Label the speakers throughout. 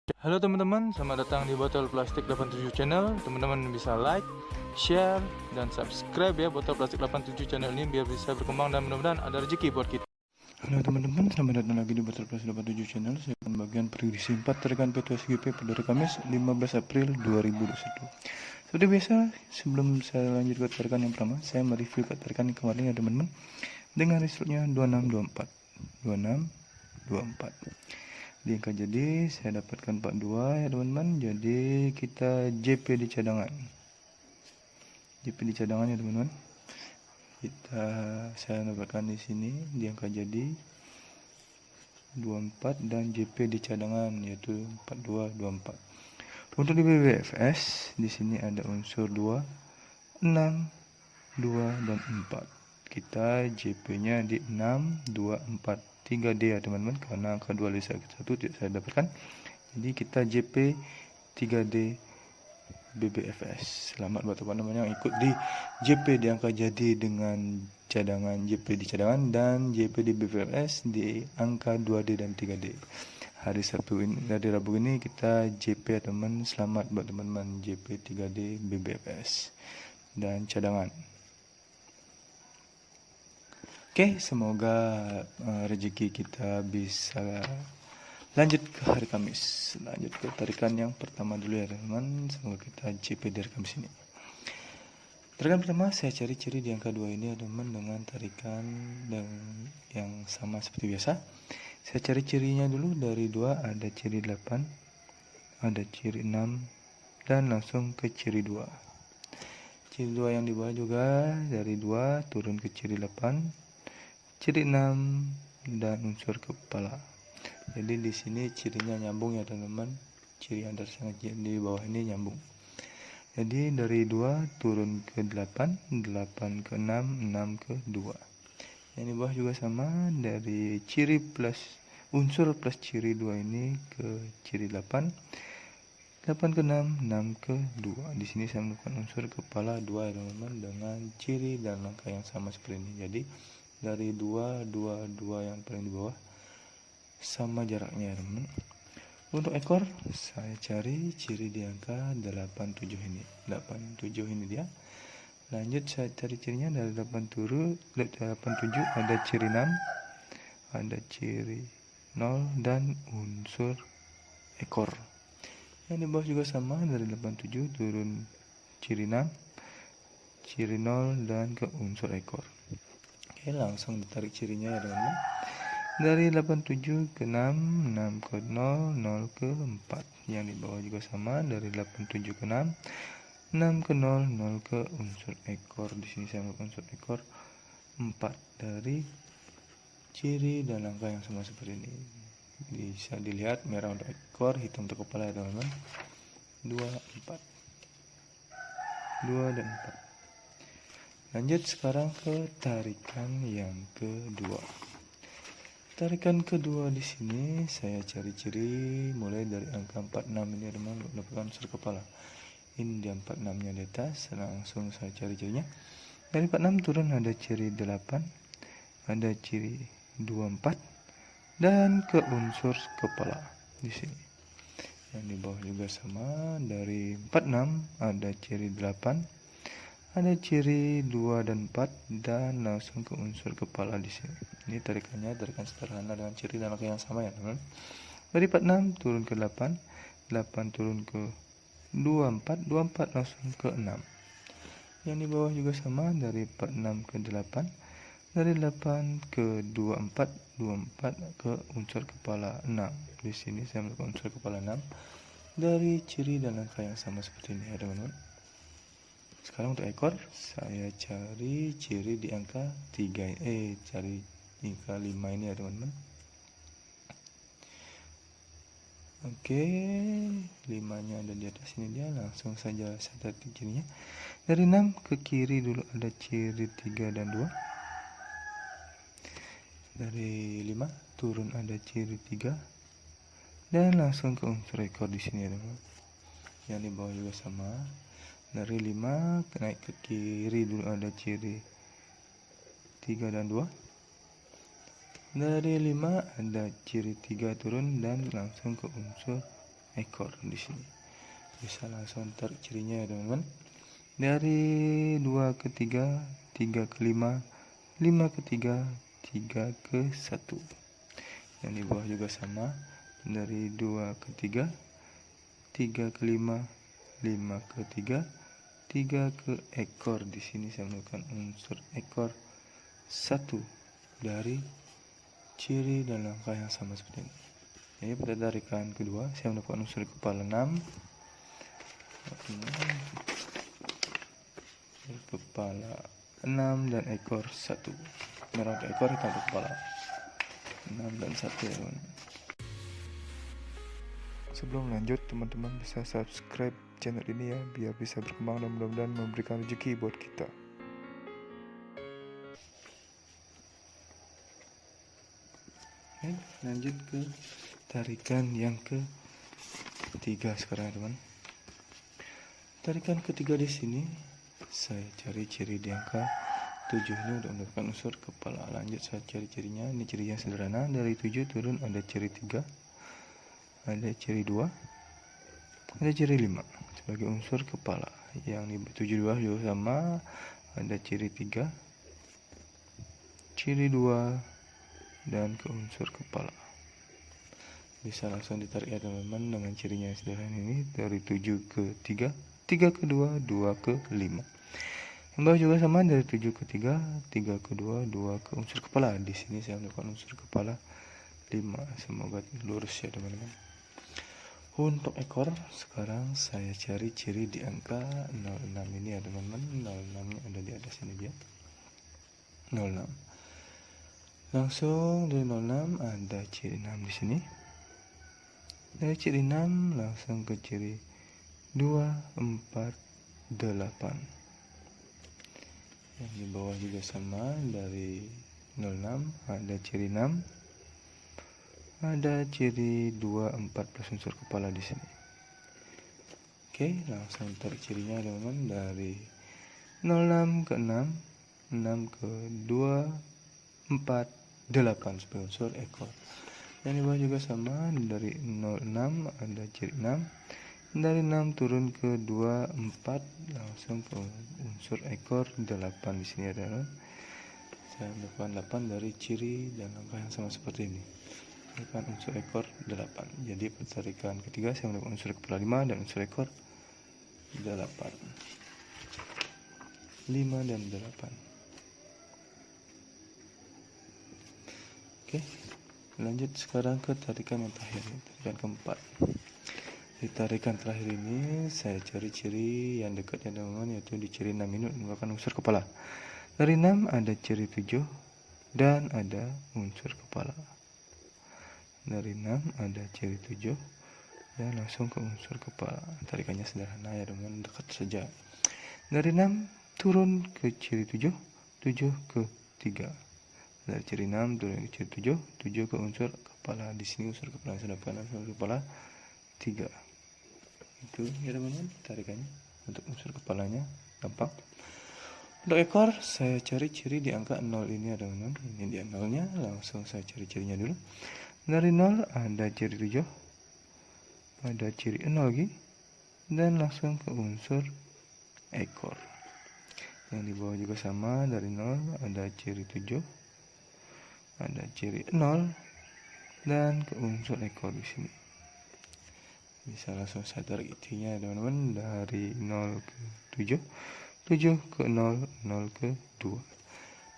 Speaker 1: Halo teman-teman, selamat datang di Botol Plastik 87 Channel. Teman-teman bisa like, share, dan subscribe ya Botol Plastik 87 Channel ini biar bisa berkembang dan mudah-mudahan ada rezeki buat kita. Halo teman-teman, selamat datang lagi di Botol Plastik 87 Channel. Saya akan bagian prediksi 4 tarikan P2SGP pada hari Kamis 15 April 2021. Seperti biasa, sebelum saya lanjut ke tarikan yang pertama, saya mereview ke tarikan yang kemarin ya teman-teman. Dengan resultnya 2624. 2624. Di angka jadi saya dapatkan 42 ya teman-teman. Jadi kita JP di cadangan. JP di cadangan ya teman-teman. Saya dapatkan di sini di angka jadi 24 dan JP di cadangan yaitu 4224. Untuk di BBFS di sini ada unsur 2, 6, 2 dan 4. Kita JP-nya di 6, 2, 4. 3D ya teman-teman, karena angka 2 lisa 1 tidak saya dapatkan. Jadi kita JP 3D BBFS. Selamat buat teman-teman yang ikut di JP di angka jadi dengan cadangan JP di cadangan dan JP di BBFS di angka 2D dan 3D. Hari Sabtu ini, dari Rabu ini kita JP ya teman. Selamat buat teman-teman JP 3D BBFS dan cadangan. Oke, semoga rezeki kita bisa lanjut ke hari Kamis. Lanjut ke tarikan yang pertama dulu ya teman-teman. Semoga kita JP dari Kamis ini. Tarikan pertama saya cari ciri di angka 2 ini ya teman-teman dengan tarikan yang sama seperti biasa. Saya cari cirinya dulu. Dari 2 ada ciri 8, ada ciri 6, dan langsung ke ciri 2. Ciri 2 yang di bawah juga dari 2 turun ke ciri 8, ciri 6 dan unsur kepala. Jadi di sini cirinya nyambung ya teman-teman. Ciri yang di bawah ini nyambung. Jadi dari 2 turun ke 8, 8 ke 6, 6 ke 2. Yang di bawah juga sama, dari ciri plus unsur plus ciri 2 ini ke ciri 8, 8 ke 6, 6 ke 2. Di sini saya menemukan unsur kepala 2 ya teman-teman dengan ciri dan langkah yang sama seperti ini. Jadi dari 2 yang paling di bawah sama jaraknya teman. Untuk ekor saya cari ciri di angka 87 ini. 87 ini dia. Lanjut saya cari cirinya dari 87 ada ciri 6, ada ciri 0 dan unsur ekor. Yang di bawah juga sama, dari 87 turun ciri 6, ciri 0 dan ke unsur ekor. Oke, langsung ditarik cirinya ya teman-teman. Dari 87 ke 6, 6 ke 0, 0 ke 4. Yang di bawah juga sama, dari 87 ke 6, 6 ke 0, 0 ke unsur ekor. Di sini saya melakukan unsur ekor 4 dari ciri dan angka yang sama seperti ini. Bisa dilihat merah untuk ekor, hitam untuk kepala ya teman-teman. 2, 4. 2 dan 4. Lanjut sekarang ke tarikan yang kedua. Tarikan kedua di sini saya cari ciri mulai dari angka 46 ini teman-teman untuk mendapatkan unsur kepala. Ini di 46-nya di atas, langsung saya cari cirinya. Dari 46 turun ada ciri 8, ada ciri 24 dan ke unsur kepala di sini. Yang di bawah juga sama, dari 46 ada ciri 8, ada ciri 2 dan 4 dan langsung ke unsur kepala di sini. Ini tarikannya tarikan sederhana dengan ciri dan langkah yang sama ya teman. Dari 46 turun ke 8, 8 turun ke 24, 24 langsung ke 6. Yang di bawah juga sama, dari 46 ke 8, dari 8 ke 24, 24 ke unsur kepala 6. Di sini saya melakukan unsur kepala 6 dari ciri dan langkah yang sama seperti ini ya teman-teman. Sekarang untuk ekor saya cari ciri di angka 3 cari angka 5 ini ya teman-teman. Oke, 5-nya ada di atas ini dia, langsung saja saya tarik cirinya. Dari 6 ke kiri dulu ada ciri 3 dan 2. Dari 5 turun ada ciri 3 dan langsung ke unsur ekor di sini ya teman-teman. Yang di bawah juga sama. Dari 5 naik ke kiri dulu ada ciri 3 dan 2. Dari 5 ada ciri 3 turun dan langsung ke unsur ekor di sini. Bisa langsung tarik cirinya ya teman-teman. Dari 2 ke 3, 3 ke 5, 5 ke 3, 3 ke 1. Yang di bawah juga sama. Dari 2 ke 3, 3 ke 5, 5 ke 3, 3 ke ekor. Di sini saya menggunakan unsur ekor 1 dari ciri dan langkah yang sama seperti ini. Jadi pada tarikan kedua saya melakukan unsur kepala 6, kepala 6 dan ekor 1. Merah untuk ekor, hitam untuk kepala. 6 dan 1 ya teman. Sebelum lanjut, teman-teman bisa subscribe channel ini ya, biar bisa berkembang dan mudah-mudahan memberikan rezeki buat kita. Oke, lanjut ke tarikan yang ketiga sekarang teman. Tarikan ketiga di sini saya cari ciri di angka 7 ini untuk mendapatkan unsur kepala. Lanjut saya cari cirinya. Ini ciri yang sederhana. Dari 7 turun ada ciri 3, ada ciri 2, ada ciri 5 sebagai unsur kepala. Yang di 7 2 juga sama, ada ciri 3, ciri 2 dan ke unsur kepala. Bisa langsung ditarik ya teman-teman dengan cirinya yang sederhana ini. Dari 7 ke 3, 3 ke 2, 2 ke 5. Yang bawah juga sama, dari 7 ke 3, 3 ke 2, 2 ke unsur kepala. Di sini saya melakukan unsur kepala 5. Semoga lurus ya teman-teman. Untuk ekor sekarang saya cari ciri di angka 06 ini ya teman-teman. 06 nya ada di atas ini dia. 06. Langsung dari 06 ada ciri 6 di sini. Dari ciri 6 langsung ke ciri 2, 4, 8. Yang di bawah juga sama, dari 06 ada ciri 6. Ada ciri 2, 4 plus unsur kepala di sini. Oke, langsung tarik cirinya teman-teman. Dari 06 ke 6, 6 ke 2, 4, 8 sebagai unsur ekor. Yang di bawah juga sama, dari 06 ada ciri 6. Dari 6 turun ke 2, 4 langsung ke unsur ekor 8 di sini ada. Saya melakukan 8 dari ciri dan langkah yang sama seperti ini. Melakukan unsur ekor 8. Jadi tarikan ketiga saya melakukan unsur kepala 5 dan unsur ekor 8. 5 dan 8. Oke, lanjut sekarang ke tarikan yang terakhir, tarikan keempat. Di tarikan terakhir ini saya cari ciri yang dekatnya teman-teman, yaitu di ciri 6 ini menggunakan unsur kepala. Dari 6 ada ciri 7 dan ada unsur kepala. Dari 6 ada ciri 7 dan langsung ke unsur kepala. Tarikannya sederhana ya teman-teman, dekat saja. Dari 6 turun ke ciri 7, 7 ke 3. Dari ciri 6 turun ke ciri 7, 7 ke unsur kepala. Di sini unsur kepala yang sudah kanan, unsur kepala 3. Itu ya teman-teman tarikannya. Untuk unsur kepalanya gampang. Untuk ekor saya cari ciri di angka 0 ini ya teman-teman. Ini dia 0-nya, langsung saya cari cirinya dulu. Dari 0 ada ciri 7, ada ciri 0 lagi, dan langsung ke unsur ekor. Yang di bawah juga sama, dari 0 ada ciri 7, ada ciri 0 dan ke unsur ekor di sini. Bisa langsung saya tarik intinya teman-teman, dari 0 ke 7, 7 ke 0, 0 ke 2.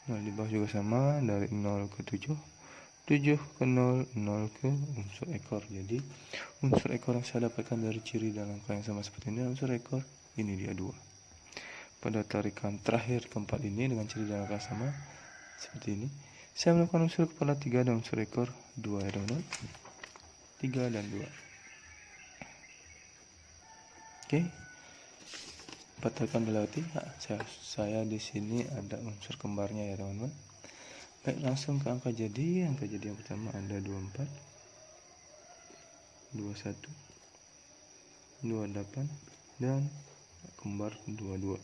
Speaker 1: 0 di bawah juga sama, dari 0 ke 7, 7 ke 0, 0 ke unsur ekor. Jadi unsur ekor yang saya dapatkan dari ciri dan langkah yang sama seperti ini, unsur ekor ini dia 2. Pada tarikan terakhir keempat ini dengan ciri dan langkah sama seperti ini, saya melakukan unsur kepala 3 dan unsur ekor 2 ya teman-teman. 3 dan 2. Oke. 4 tarikan dilewati. Saya di sini ada unsur kembarnya ya teman-teman. Baik, langsung ke angka jadi. Angka jadi yang pertama ada 24, 21, 28 dan kembar 22.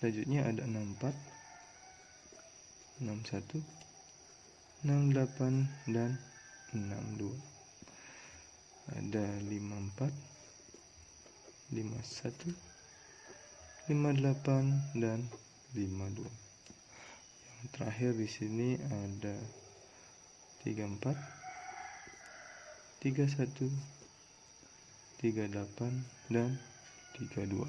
Speaker 1: Selanjutnya ada 64, 61, 68 dan 62. ada 54, 51, 58 dan 52. Yang terakhir di sini ada 34, 31, 38 dan 32.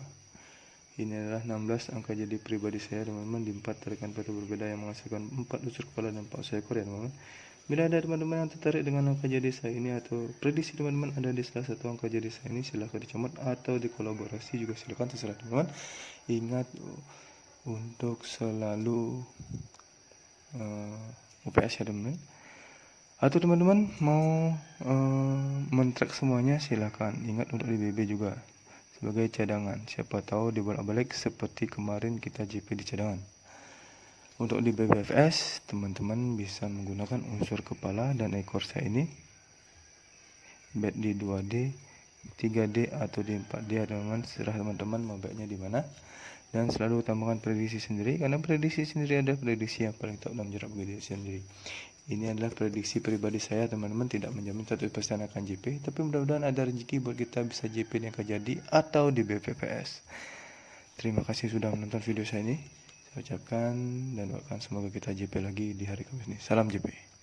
Speaker 1: Ini adalah 16 angka jadi pribadi saya teman-teman, di 4 tarikan peta berbeda yang menghasilkan 4 unsur kepala dan 4 seekor ya teman-teman. Bila ada teman-teman yang tertarik dengan angka jadi saya ini atau prediksi teman-teman ada di salah satu angka jadi saya ini, silahkan dicomot atau dikolaborasi juga silahkan, terserah teman-teman. Ingat untuk selalu UPS ya teman-teman. Atau teman-teman mau men-track semuanya silahkan. Ingat untuk di BB juga sebagai cadangan, siapa tahu dibolak-balik seperti kemarin kita JP di cadangan. Untuk di BBFS teman-teman bisa menggunakan unsur kepala dan ekor saya ini, bet di 2D, 3D atau di 4D ya teman-teman, serah teman-teman mau baiknya di mana. Dan selalu tambahkan prediksi sendiri, karena prediksi sendiri ada prediksi yang paling tahu dan jarak prediksi sendiri. Ini adalah prediksi pribadi saya teman-teman, tidak menjamin 100% akan JP, tapi mudah-mudahan ada rezeki buat kita bisa JP yang akan jadi atau di BPPS. Terima kasih sudah menonton video saya ini. Saya ucapkan dan doakan semoga kita JP lagi di hari Kamis ini. Salam JP.